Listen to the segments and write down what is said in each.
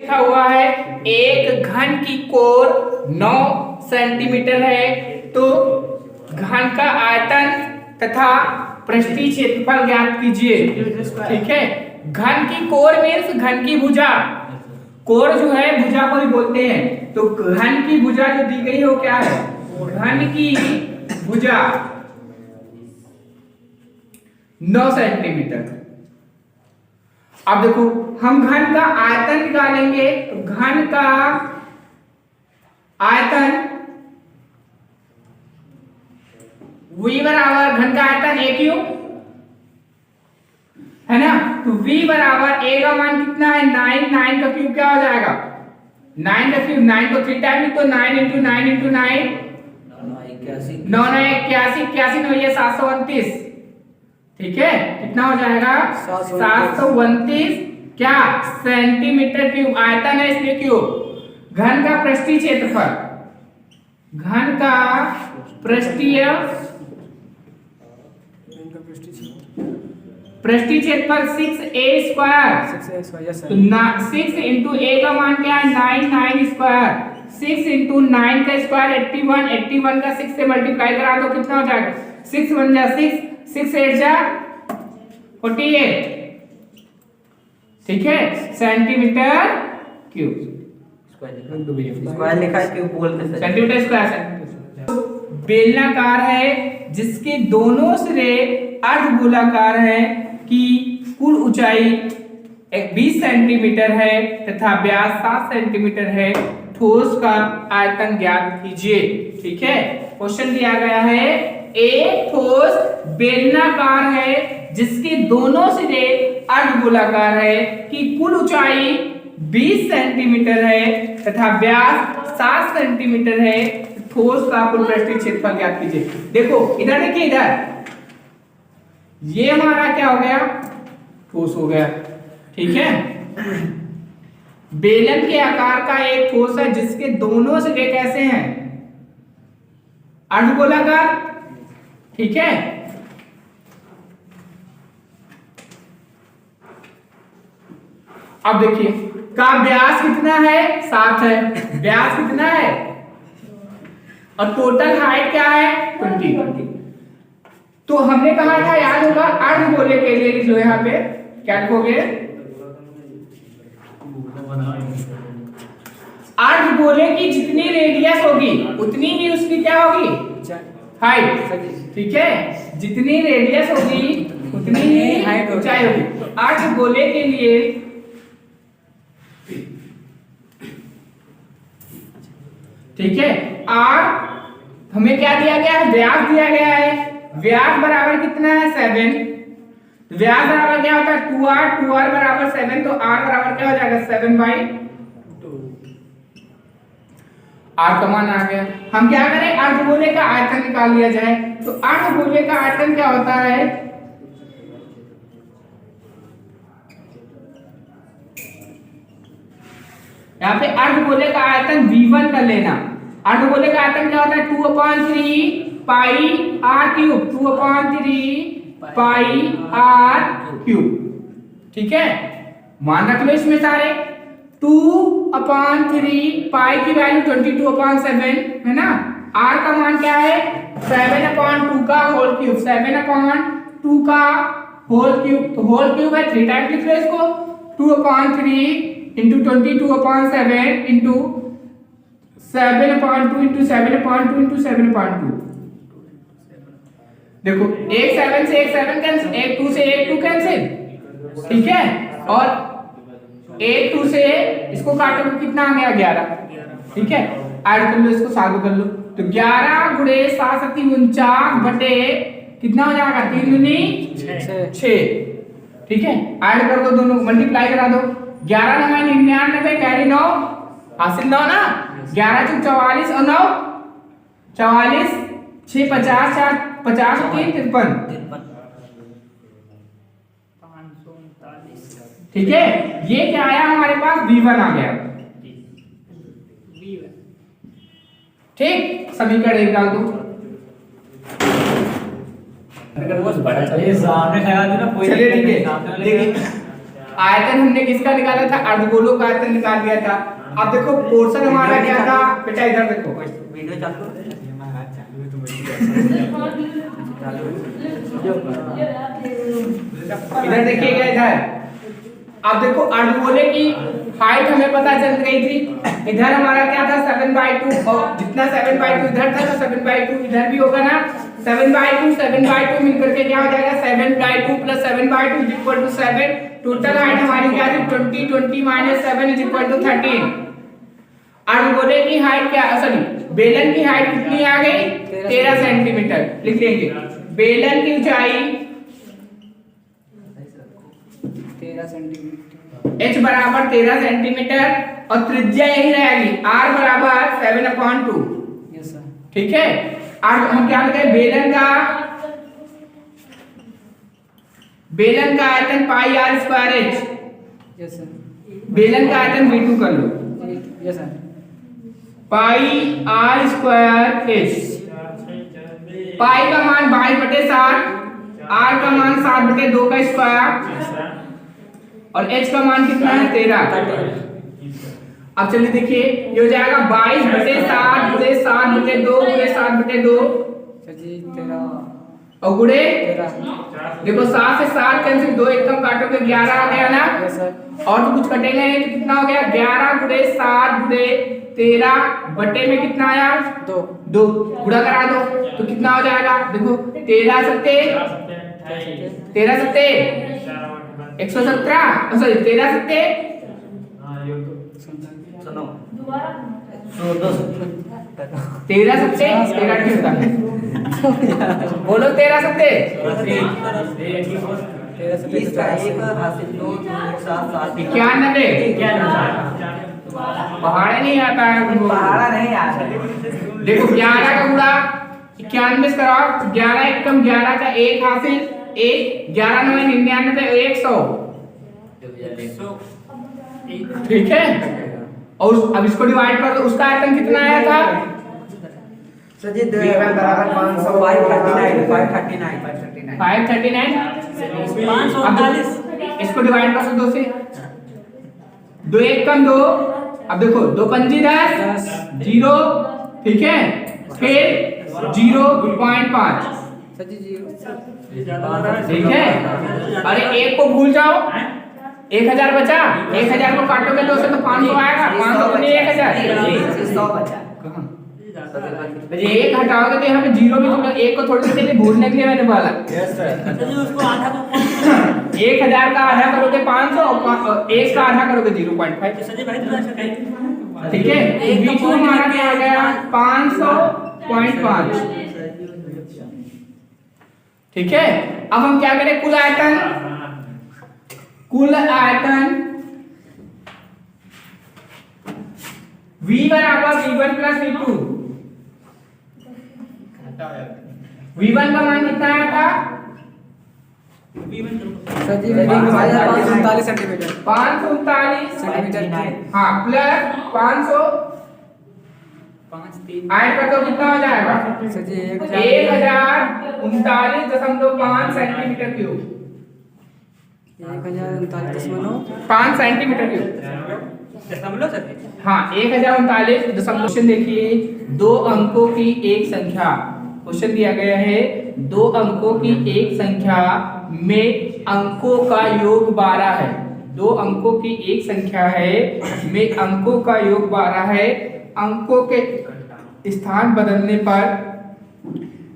लिखा हुआ है एक घन की कोर 9 सेंटीमीटर है, तो घन का आयतन तथा पृष्ठीय क्षेत्रफल ज्ञात कीजिए। ठीक है, घन की कोर मीन्स घन की भुजा, कोर जो है भुजा को ही बोलते हैं। तो घन की भुजा जो दी गई है वो क्या है, घन की भुजा 9 सेंटीमीटर। अब देखो हम घन का आयतन निकालेंगे, तो घन का आयतन V बराबर घन का आयतन a क्यूब है ना, तो V बराबर a का मान कितना है 9, 9 का क्यूब क्या हो जाएगा 9 का क्यूब, 9 को 3 टाइम लिखो, 9 इंटू 9 इंटू 9 9 9 81, 81 9 ये 729। ठीक है, कितना हो जाएगा 729 क्या सेंटीमीटर क्यूब। आयतन है इसलिए क्यूब। घन का पृष्ठीय क्षेत्रफल, घन का पृष्ठीय क्षेत्रफल 6a स्क्वायर, तो 6 इंटू a का मान क्या है 9, 9 स्क्वायर, 6 इंटू 9 का स्क्वायर 81, 81 का 6 से मल्टीप्लाई करा दो कितना हो जाएगा 6 1 जा 6, 6 8 जा 48। ठीक है, सेंटीमीटर क्यूब, स्क्वायर लिखा है क्यूब बोलते हैं सेंटीमीटर स्क्वायर। बेलनाकार है जिसके दोनों सिरे अर्धगोलाकार है की कुल ऊंचाई 20 सेंटीमीटर है तथा व्यास 7 सेंटीमीटर है, ठोस का आयतन ज्ञात कीजिए। ठीक है, क्वेश्चन दिया गया है एक ठोस बेलनाकार है जिसके दोनों सिरे अर्धगोलाकार है कि कुल ऊंचाई 20 सेंटीमीटर है तथा व्यास 7 सेंटीमीटर है, ठोस का कुल पृष्ठीय क्षेत्रफल ज्ञात कीजिए। देखो इधर देखिए, इधर ये हमारा क्या हो गया ठोस हो गया। ठीक है, बेलन के आकार का एक ठोस है जिसके दोनों सिरे कैसे हैं अर्धगोलाकार। ठीक है, अब देखिए का व्यास कितना है 7 है, व्यास कितना है और टोटल हाइट क्या है 20। तो हमने कहा था याद होगा अर्धगोले के लिए लिख लो, यहाँ पे क्या लिखोगे अर्धगोले की जितनी रेडियस होगी उतनी ही उसकी क्या होगी हाइट। ठीक है, जितनी रेडियस होगी उतनी ही हाइट ऊंचाई होगी। तो अर्धगोले के लिए ठीक है, आर हमें क्या दिया गया है व्यास दिया गया है, व्यास बराबर कितना है 7, व्यास बराबर क्या होता है 2r, 2r बराबर 7, तो r बराबर क्या हो जाएगा 7/2। r का मान आ गया। हम क्या करें अर्धगोले का आयतन निकाल लिया जाए, तो अर्धगोले का आयतन क्या होता है यहाँ पे अर्धगोले का आयतन V1 कर लेना। अर्धगोले का आयतन क्या होता है 2/3 पाई r क्यूब, 2/3 पाई r क्यूब। ठीक है, मान रख लो इसमें सारे 2/3 पाई की वैल्यू 22/7 है ना, r का मान क्या है 7/2 का होल क्यूब, 7/2 का होल क्यूब, तो होल क्यूब है 3 टाइम लिख लो इसको, 2/3 इंटू 22/7 इंटू 7/2 इंटू 7/2 इंटू 7/2। देखो एक 7 से एक 7 कैंसिल, एक 2 से एक 2 कैंसिल। ठीक है, और एक 2 से इसको काटो तो कितना आ गया 11। ठीक है, ऐड कर लो इसको, साल कर लो, तो 11 गुणे 7 7 49 बटे कितना हो जाएगा 3 दूनी 6। ठीक है, ऐड कर दो, दोनों मल्टीप्लाई करा दो, 11 9 99 कैरी 9 हासिल 9 ना, 11 चुक 44 और 9 44 6 50 4 50 3 53। ठीक है, ये क्या आया हमारे पास V1 आ गया। ठीक, समीकरण 1 डाल दो। अगर वो बड़ा चाहिए सामने खड़ा ना, चलिए ठीक है, देखिए आयतन हमने किसका निकाला था, अर्धगोलों का आयतन निकाल दिया था। अब देखो पोर्शन हमारा क्या था बेटा, इधर देखो वीडियो चालू इधर देखिएगा इधर। अब देखो अर्धगोले की हाइट हमें पता चल गई थी। इधर हमारा क्या था 7/2 और जितना 7/2 इधर था तो 7/2 इधर भी होगा ना। 7/2 मिलकर के क्या हो जाएगा 7/2 + 7/2 = 7। टोटल हाइट हमारी क्या थी 20 20 - 7 = 13। अर्धगोले की हाइट क्या, सॉरी बेलन की हाइट कितनी आ गई 13 सेंटीमीटर। लिख लेंगे बेलन की ऊंचाई 13 सेंटीमीटर, h बराबर 13 सेंटीमीटर और त्रिज्या यही रहेगी r बराबर 7/2। Yes sir. ठीक है। अब हम क्या करें, बेलन का आयतन पाई r square h। Yes sir. बेलन का आयतन v2 कर लो, यस सर। पाई r स्क्वायर h। पाई का मान 22/7, r का मान 7/2 का स्क्वायर और h का मान कितना है 13। अब चलिए देखिए ये हो जाएगा 22/7 × 7/2 × 7/2 सर जी 13 और गुणे 13। देखो 7 से 7 कैंसिल, 2 एकदम काटोगे 11 आ गया ना। Yes sir. और तो कुछ कटेगा नहीं तो कितना हो गया 11 × 7 × 13 बटे में कितना आया 2 गुणा करा दो तो कितना हो जाएगा देखो 13 सत्ते 117, सॉरी 13 सत्ते सुनो 13 सत्ते 13 क्यों होता है बोलो 13 सत्ते 30 का 1 हासिल 2 7 7 91 पहाड़े नहीं आता है तुमको। पहाड़ा नहीं आता। देखो 11 का गुणा 91 से कराओ, 11 एकम 11 का 1 हासिल 1, 11 9 99 100। ठीक है। और अब इसको डिवाइड कर दो, उसका आयतन कितना आया था सर जी बराबर 539 539। इसको डिवाइड कर दो 2 से, 2 1 कम 2। अब देखो 2 पंजी 10 0। ठीक है, फिर 0.5। सर जी 0। ठीक है। अरे 1 को भूल जाओ, 1000 बचा, 1000 को काटोगे 2 से तो 500 आएगा, 500 को 1000 100 बचा। ये 1 हटाओगे तो यहाँ पे 0 भी थोड़ा 1 को थोड़ी देर भूलने के लिए मैंने बोला। उसको 1000 का आधा करोगे 500 और 1 का आधा करोगे 0.5। ठीक है, V2 हमारा क्या आ गया 500.5। ठीक है। अब हम क्या करें, कुल आयतन V बराबर V1 + V2। V1 का मान कितना आया था सर जी 539 सेंटीमीटर 539 सेंटीमीटर। हाँ प्लस 500 ऐड कर दो कितना हो जाएगा सर जी 1039.5 सेंटीमीटर क्यूब। 5 centimetre cube. हाँ 1039.5। देखिए 2 अंकों की एक संख्या, क्वेश्चन दिया गया है 2 अंकों की एक संख्या में अंकों का योग 12 है। 2 अंकों की एक संख्या है में अंकों का योग 12 है। अंकों के स्थान बदलने पर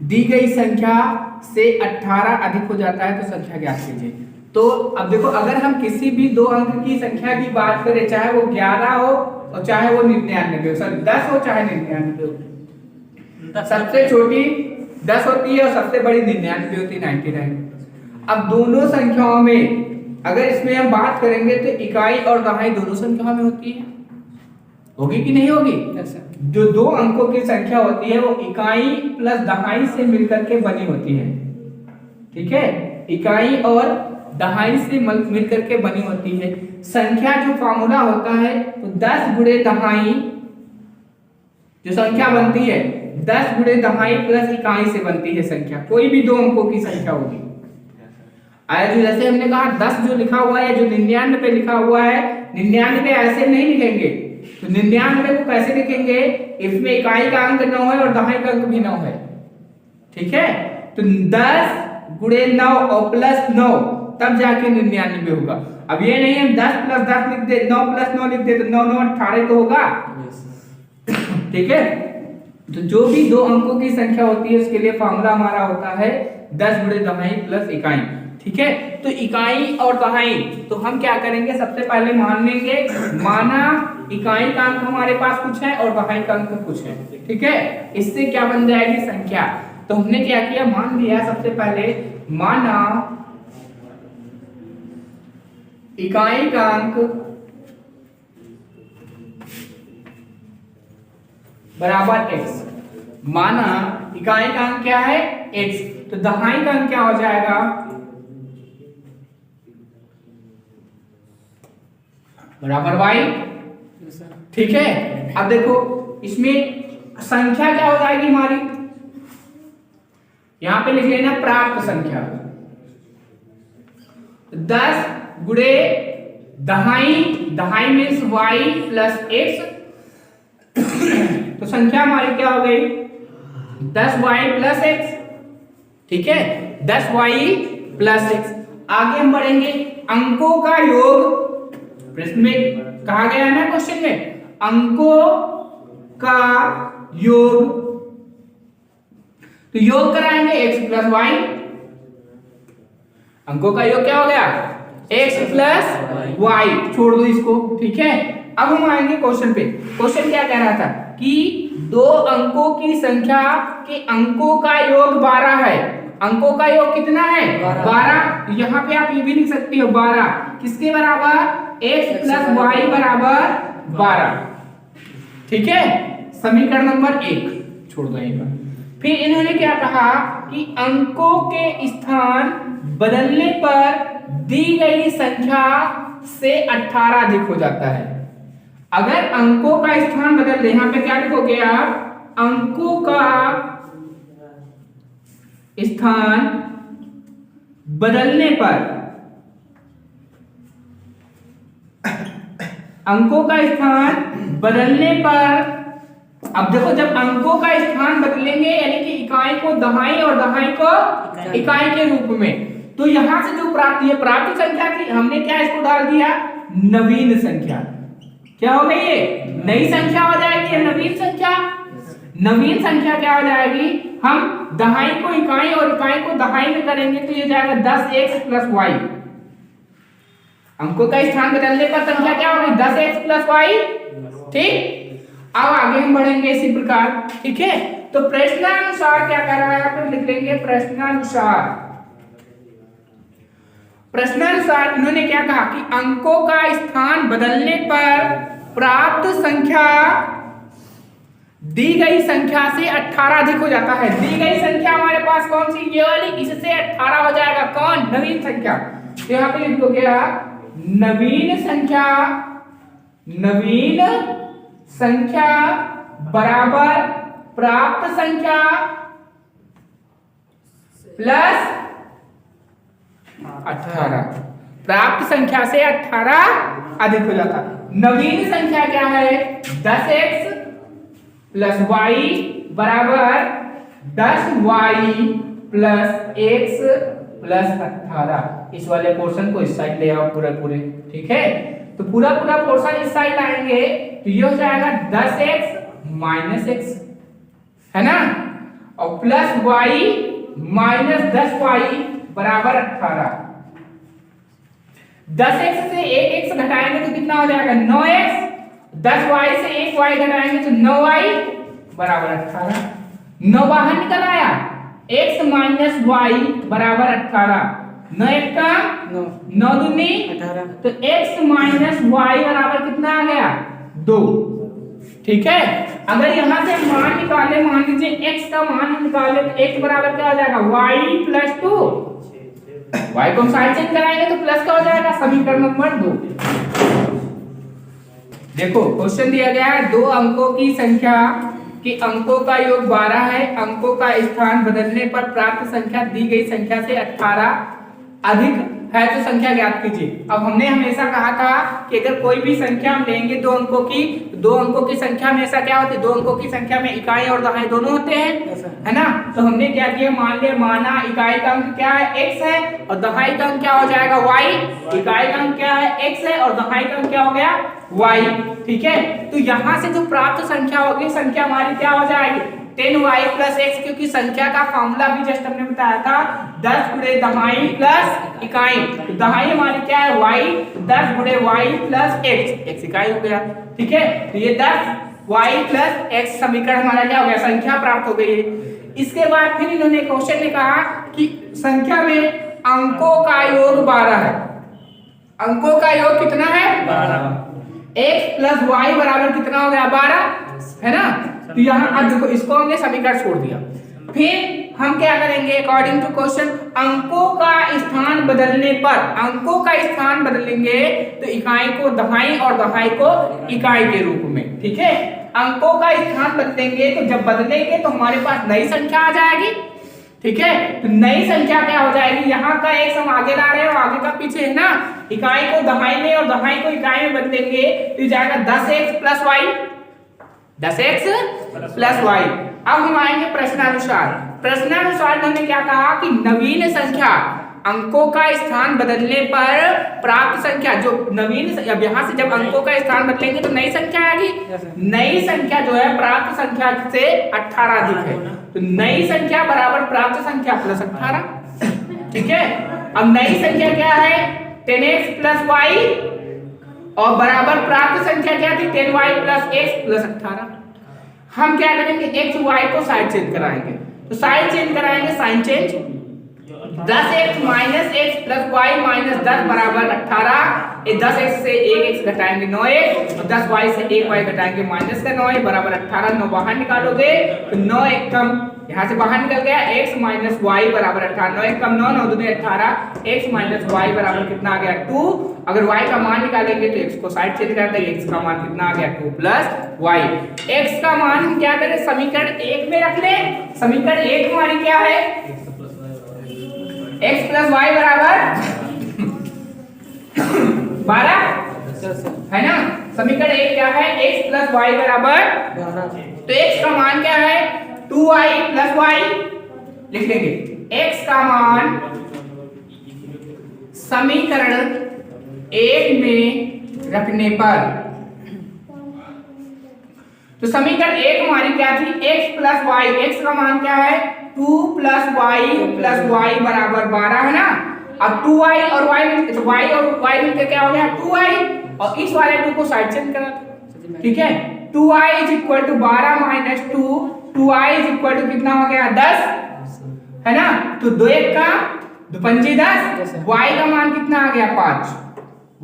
दी गई संख्या से 18 अधिक हो जाता है तो संख्या ज्ञात कीजिए। तो अब देखो अगर हम किसी भी 2 अंक की संख्या की बात करें, चाहे वो 11 हो और चाहे वो 99 हो, सॉरी 10 हो चाहे 99 हो, सबसे छोटी 10 होती है और सबसे बड़ी 99 होती है 99। अब दोनों संख्याओं में अगर इसमें हम बात करेंगे तो इकाई और दहाई दोनों संख्याओं में होती है, होगी कि नहीं होगी? जो 2 अंकों की संख्या होती है वो इकाई प्लस दहाई से मिलकर के बनी होती है। ठीक है, इकाई और दहाई से मिलकर के बनी होती है। संख्या जो फार्मूला होता है तो 10 गुणे दहाई जो संख्या बनती है 10 गुणे दहाई प्लस इकाई से बनती है संख्या, कोई भी 2 अंकों की संख्या होगी। आया जो जैसे हमने कहा 10 जो लिखा हुआ है, जो 99 पे लिखा हुआ है, 99 ऐसे नहीं लिखेंगे। तो 99 को कैसे लिखेंगे? इसमें इकाई का अंक 9 है और दहाई का अंक भी 9 है। ठीक है, तो 10 गुणे 9 और प्लस 9 तब जाके 99 होगा। अब ये नहीं हम 10 प्लस 10 लिख दे, 9 प्लस 9 लिख दे तो 9 9 18 तो होगा। ठीक है, तो जो भी दो अंकों की संख्या होती है उसके लिए फॉर्मूला हमारा होता है 10 गुणे दहाई प्लस इकाई। ठीक है, तो इकाई और दहाई तो हम क्या करेंगे, सबसे पहले मान लेंगे, माना इकाई का अंक हमारे पास कुछ है और दहाई का अंक कुछ है। ठीक है, इससे क्या बन जाएगी संख्या। तो हमने क्या किया, मान लिया सबसे पहले, माना इकाई का अंक बराबर x, माना इकाई का अंक क्या है x, तो दहाई का अंक क्या हो जाएगा बराबर y। ठीक है, अब देखो इसमें संख्या क्या हो जाएगी हमारी, यहां पे लिख लेना प्राप्त संख्या 10 गुणे दहाई, दहाई मीन्स y प्लस x, तो संख्या हमारी क्या हो गई 10y प्लस x। ठीक है, 10y प्लस x। आगे हम बढ़ेंगे, अंकों का योग, प्रश्न में कहा गया है ना, क्वेश्चन में अंकों का योग, तो योग कराएंगे x प्लस y, अंकों का योग क्या हो गया x प्लस y, छोड़ दो इसको। ठीक है, अब हम आएंगे क्वेश्चन पे। क्वेश्चन क्या कह रहा था कि दो अंकों की संख्या के अंकों का योग 12 है। अंकों का योग कितना है 12। यहाँ पे आप ये भी लिख सकते हो 12 किसके बराबर, x प्लस y बराबर 12। ठीक है, समीकरण नंबर 1 छोड़ दो यहीं पर। फिर इन्होंने क्या कहा कि अंकों के स्थान बदलने पर दी गई संख्या से 18 अधिक हो जाता है। अगर अंकों का स्थान बदल दे, यहां पे क्या लिखोगे आप, अंकों का स्थान बदलने पर, अंकों का स्थान बदलने पर, अब देखो जब अंकों का स्थान बदलेंगे यानी कि इकाई को दहाई और दहाई को इकाई के रूप में, तो यहां से जो प्राप्त, ये प्राप्त संख्या थी, हमने क्या इसको डाल दिया नवीन संख्या। क्या हो गई, ये नई संख्या हो जाएगी, ये नवीन संख्या। नवीन संख्या क्या हो जाएगी, हम दहाई को इकाई और इकाई को दहाई में करेंगे तो ये जाएगा 10x प्लस y। अंकों का स्थान बदलने पर संख्या क्या होगी 10x प्लस y। ठीक, अब आगे हम बढ़ेंगे इसी प्रकार। ठीक है, तो प्रश्नानुसार क्या कर रहा है, यहाँ पर लिख लेंगे प्रश्नानुसार। प्रश्नानुसार इन्होंने क्या कहा कि अंकों का स्थान बदलने पर प्राप्त संख्या दी गई संख्या से 18 अधिक हो जाता है। दी गई संख्या हमारे पास कौन सी, ये वाली, इससे 18 हो जाएगा कौन, नवीन संख्या। तो यहाँ पे लिख दोगे आप नवीन संख्या, नवीन संख्या बराबर प्राप्त संख्या प्लस 18। प्राप्त संख्या से 18 अधिक हो जाता। नवीन संख्या क्या है 10x प्लस y बराबर 10y प्लस x प्लस 18। इस वाले पोर्शन को इस साइड ले आओ पूरे पूरे। ठीक है, तो पूरा पूरा पोर्शन इस साइड लाएंगे तो ये हो जाएगा 10x माइनस x, है ना, और प्लस y माइनस 10y बराबर 18। 10x से 1x घटाएंगे तो कितना हो जाएगा 9x, 10y से 1y घटाएंगे तो 9y बराबर 18। 9 बाहर निकल आया, x माइनस y बराबर 18। 9 एक का 9 दूनी 18, तो x माइनस y बराबर कितना आ गया 2। ठीक है, अगर यहां से मान निकाले, मान लीजिए x का मान निकाले तो x बराबर क्या हो जाएगा y प्लस 2। y को हम साइड चेंज कराएंगे तो प्लस का हो जाएगा, समीकरण नंबर 2। देखो क्वेश्चन दिया गया है दो अंकों की संख्या कि अंकों का योग 12 है, अंकों का स्थान बदलने पर प्राप्त संख्या दी गई संख्या से 18 अधिक है तो संख्या ज्ञात कीजिए। अब हमने हमेशा कहा था कि अगर कोई भी संख्या हम लेंगे दो अंकों की संख्या में ऐसा क्या होता है, दो अंकों की संख्या में इकाई और दहाई दोनों होते हैं, है ना। तो हमने क्या किया, माना इकाई का अंक क्या है x है और दहाई का अंक क्या हो जाएगा y। इकाई का अंक क्या है x है और दहाई का अंक क्या हो गया y, ठीक है। तो यहाँ से जो प्राप्त संख्या होगी, संख्या हमारी क्या हो जाएगी 10y + x, क्योंकि संख्या का फॉर्मूला भी जस्ट हमने बताया था 10 गुणे दहाई प्लस इकाई। तो दहाई हमारी क्या है y, 10 गुणे y + x इकाई हो गया, ठीक है। तो ये 10y + x समीकरण हमारा क्या हो गया, संख्या प्राप्त हो गई है। इसके बाद फिर इन्होंने क्वेश्चन में कहा कि संख्या में अंकों का योग 12 है। अंकों का योग कितना है 12। x + y बराबर कितना हो गया 12, है ना। तो यहाँ अब देखो इसको हमने समीकरण छोड़ दिया। फिर हम क्या करेंगे, अकॉर्डिंग टू क्वेश्चन अंकों का स्थान बदलने पर, अंकों का स्थान बदलेंगे तो इकाई को दहाई और दहाई को इकाई के रूप में, ठीक है। अंकों का स्थान बदलेंगे तो जब बदलेंगे तो हमारे पास नई संख्या आ जाएगी, ठीक है। तो नई संख्या क्या हो जाएगी, यहाँ का x हम आगे ला रहे हैं और आगे का पीछे है ना। इकाई को दहाई में और दहाई को इकाई में बदलेंगे तो जाएगा 10x + y, 10x + y। अब हम आएंगे प्रश्नानुसार। प्रश्नानुसार हमने क्या कहा कि नवीन संख्या, अंकों का स्थान बदलने पर प्राप्त संख्या, जो नवीन, अब यहाँ से जब अंकों का स्थान बदलेंगे तो नई संख्या आएगी। नई संख्या जो है प्राप्त संख्या से 18 अधिक है, तो नई संख्या बराबर प्राप्त संख्या + 18, ठीक है। अब नई संख्या क्या है 10x + y और बराबर प्राप्त संख्या क्या थी 10y + x + 18। हम क्या करेंगे, x y को साइड चेंज कराएंगे, तो साइड चेंज कराएंगे, sign change, 10x - x + y - 10 बराबर 18। 10x से 1x घटाएंगे 9x और 10y से 1y घटाएंगे -9 बराबर 18। 9 बाहर निकालोगे तो 9 1 कम, यहाँ से बाहर निकल गया x - y बराबर 18। 9 1 कम 9, 9 दूनी 18, x - y बराबर कितना आ गया 2। अगर y का मान निकालेंगे तो x को साइड चेंज करते हैं, x का मान कितना आ गया 2 + y। x का मान हम क्या करें, समीकरण 1 में रख लें। समीकरण 1 हमारी क्या है, x + y बराबर 12, है ना। समीकरण 1 क्या है, x + y बराबर 12। तो x का मान क्या है 2y + y, लिख लेंगे x का मान समीकरण 1 में रखने पर, तो समीकरण 1 हमारी क्या थी, x + y, x का मान क्या है 2 + y + y बराबर 12, है ना। अब 2y और y मिलकर, तो y और y मिलकर क्या हो गया 2y, और इस वाले 2 को साइड चेंज करा दो, ठीक है। 2y = 12 - 2, 2y = कितना हो गया 10, है ना। तो 2 1 का 2 पंजे 10, y का मान कितना आ गया 5,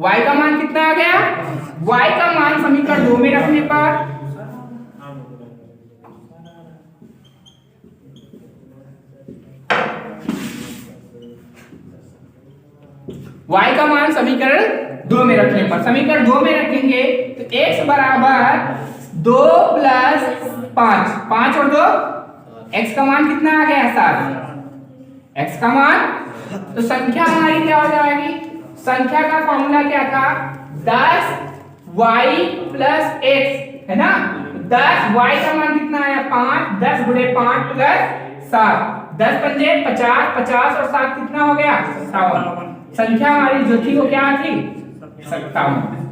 y का मान कितना आ गया, y का मान समीकरण 2 में रखने पर y का मान समीकरण 2 में रखने पर, समीकरण 2 में रखेंगे तो x बराबर 2 + 5, 5 और 2, x का मान कितना आ गया 7, x का मान। तो संख्या हमारी क्या हो जाएगी, संख्या का फॉर्मूला क्या था 10y + x, है ना। 10y का मान कितना आया 5, 10 गुणे 5 + 7, 10 पंजे 50, 50 और 7 कितना हो गया 57। संख्या हमारी जो थी वो क्या थी 57।